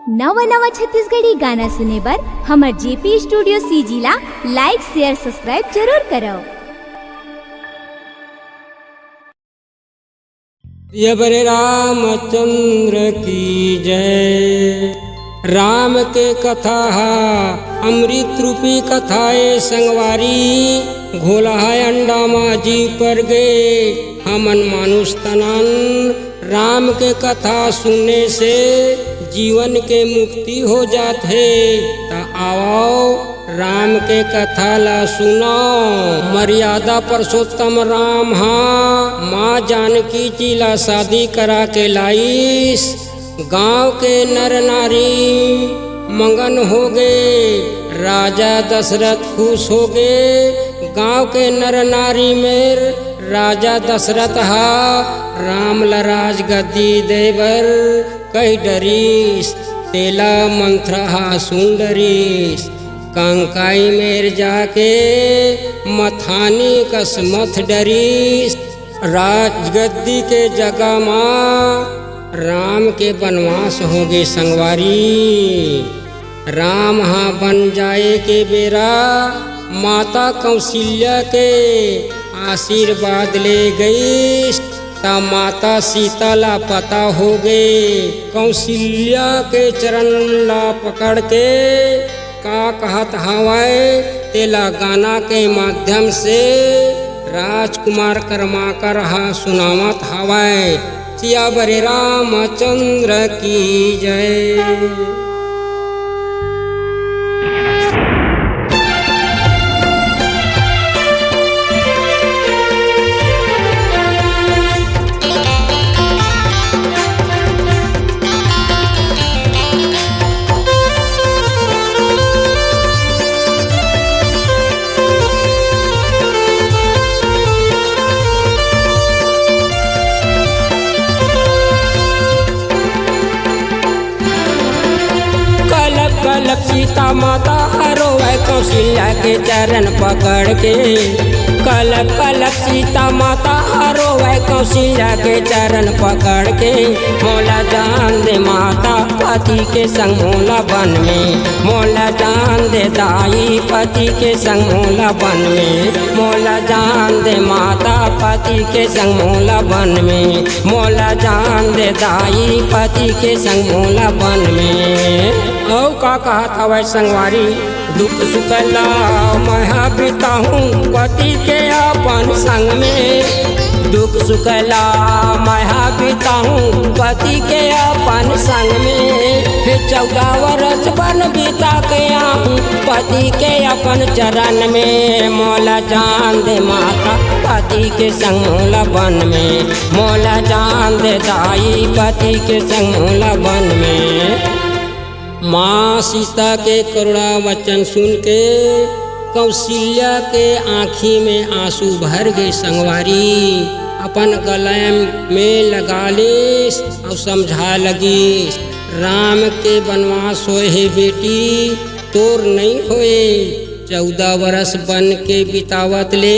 नवा नवा छत्तीसगढ़ी गाना सुने बर हमर जेपी स्टूडियो सीजी ला लाइक शेयर सब्सक्राइब जरूर करो। ये बरे रामचंद्र की जय। राम के कथा अमृत रूपी कथाए संगवारी घोला है अंडा माजी पर गए हमन मानुष तनन। राम के कथा सुनने से जीवन के मुक्ति हो जाते ता आओ राम के कथा ला सुनो। मर्यादा पुरुषोत्तम राम माँ जानकी जी ला शादी करा के लाइस। गांव के नर नारी मगन हो गए, राजा दशरथ खुश हो गए। गांव के नर नारी में राजा दशरथ राम ला राज गद्दी देवर कई डरीस। तेला मंत्र सुन डरीस। कंकाई मेर जाके मथानी कस मथ डरीस। राजगद्दी के जगह माँ राम के वनवास हो गए संगवारी। राम बन जाए के बेरा माता कौशल्या के आशीर्वाद ले गई ता माता सीता ला पता हो गए। कौशल्या के चरण ला पकड़ के का कहत हवाए तेला गाना के माध्यम से राजकुमार कर्माकर सुनावत हवाए। सिया बरे रामचंद्र की जय। कलप सीता माता रोवे कौशल्या के चरण पकड़ के। कलप कलप सीता माता रोवे कौशल्या के चरण पकड़ के। मोला जान दे माता पति के संग मोला वन में। मोला जान दे दाई पति के संग मोला वन में। मोला जान दे माता पति के संग मोला वन में। मोला जान दे दाई पति के संग मोला वन में। औ का कहत हवै संगवारी दुख सुख ला मैं बिताऊं पति के अपन संग में। दुख सुख ला मैं बिताऊं पति के अपन संग में। 14 वर्ष बन बिता के आऊं पति के अपन चरण में। मोला जान दे माता पति के संग मोला वन में। मोला जान दे दाई पति के संग मोला वन में। माँ सीता के करुणा वचन सुन के कौशल्या के आँखी में आंसू भर गए संगवारी। अपन गले में लगा ले और समझा लगी राम के वनवास होए है बेटी तोर नहीं होए। 14 वर्ष बन के बितावत ले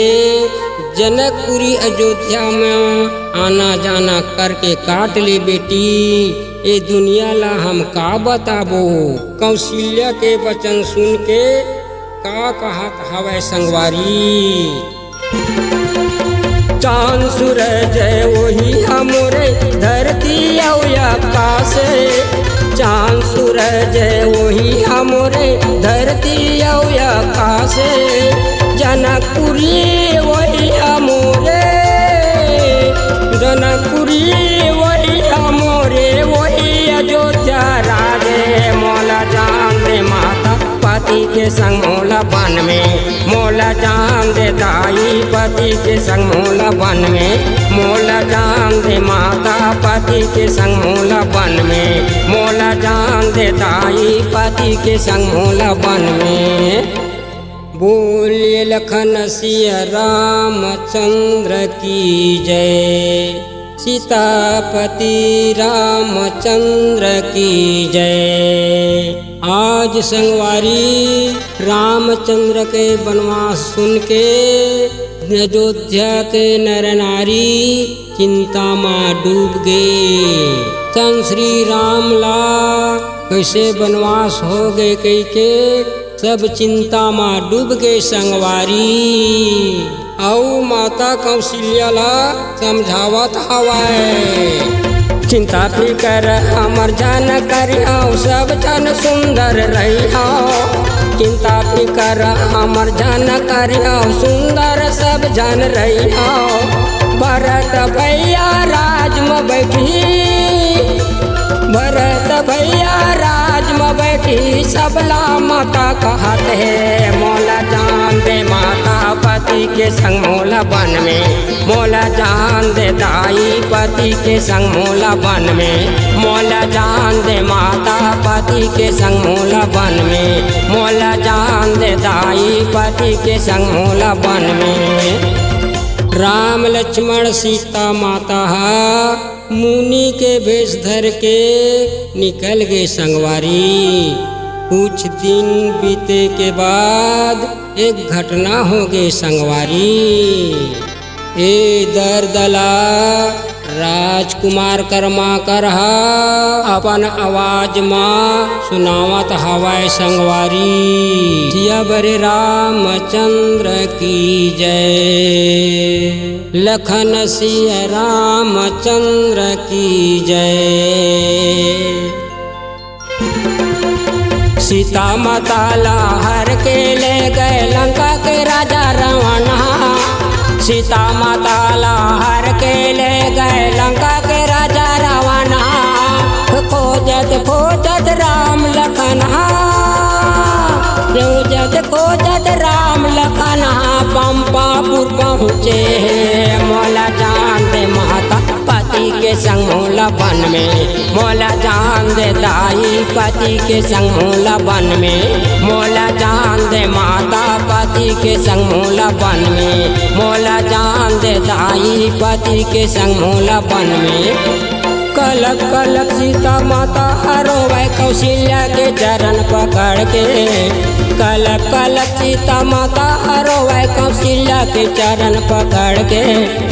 जनकपुरी अयोध्या में आना जाना करके काट ले बेटी। ये दुनिया ला हम का बताबो। कौशल्या के वचन सुन के का कहत हवै संगवारी। चांद सूरज वही हमरे धरती आकाश। चांद सूरज वही हमरे धरती आकाश। जनकपुरी वही हमरे जनकपुरी वही हमरे वही अयोध्या राजे। मोला जान दे माता पति के संग मोला वन में। मोला जान दे दाई पति के संग मोला वन में। मोला जान दे माता पति के संग मोला वन में। मोला जान दे दाई पति के संग मोला वन में। बोलिए लखन सिया रामचंद्र की जय। सीतापति रामचंद्र की जय। आज संगवारी रामचंद्र के वनवास सुन के अयोध्या के नर नारी चिंता में डूब गए। सन श्री राम ला कैसे बनवास हो गए कई के सब चिंता माँ डूब गए संगवारी। औ माता कौशल्या ला समझावत हवाए चिंता फिकर हमर जान करियो सब जन सुंदर रहियो। चिंता फिकर हमर जान करियो सुंदर सब जन रहियो। भरत भैया राज में बैठी भरत भैया राज में बैठी सबला माता कहते मोला जान दे माता पति के संग मोला बन में। मोला जान दे दाई पति के संग मोला बन में। मोला जान दे माता पति के संग मोला बन में। मोला जान दे दाई पति के संग मोला बन में। राम लक्ष्मण सीता माता मुनि के भेष धर के निकल गए संगवारी। कुछ दिन बीते के बाद एक घटना हो गई संगवारी। ए दर्दला राजकुमार कर्मा कर अपन आवाज माँ सुनावत हवाए संगवारी। जिया बरे रामचंद्र की जय। लखन सिया रामचंद्र की जय। सीता माता हर के ले गए लंका के राजा रावण। सीता माता हर के ले गए लंका के राजा रावण। खोजत खोजत राम लखन खोजत खोजत राम लखन पंपापुर पहुँचे। मोला जान दे माता पति के संग मोला बन में। मोला जान दे दाई पति के संग मोला बन में। मोला जान दे माता पति के संग मोला बन में। मोला जान दे दाई पति के संग मोला बन में। कलक कलक सीता माता रोवे कौशल्या के चरण पकड़ के। कलक कलक सीता माता रोवे कौशल्या के चरण पकड़ के।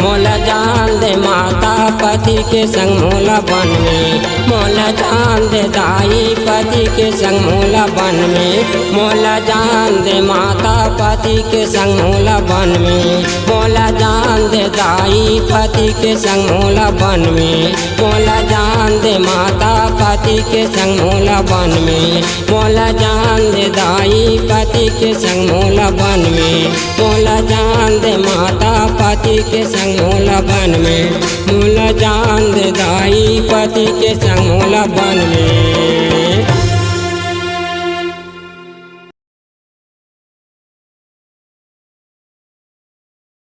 मोला जान दे माता पति के संग मोला बन में। मोला जान दे दाई पति के संग मोला बन में। मोला जान दे माता पति के संग मोला बन में। मोला जान दे दाई पति के संग मोला बन में। मोला जान दे माता पति के संग मोला बन में। मोला जान दे दाई पति के संग मोला बन में। मोला जान दे माता पति के संग मोला बन में। मोला जान दे दाई पति के संग मोला बन में।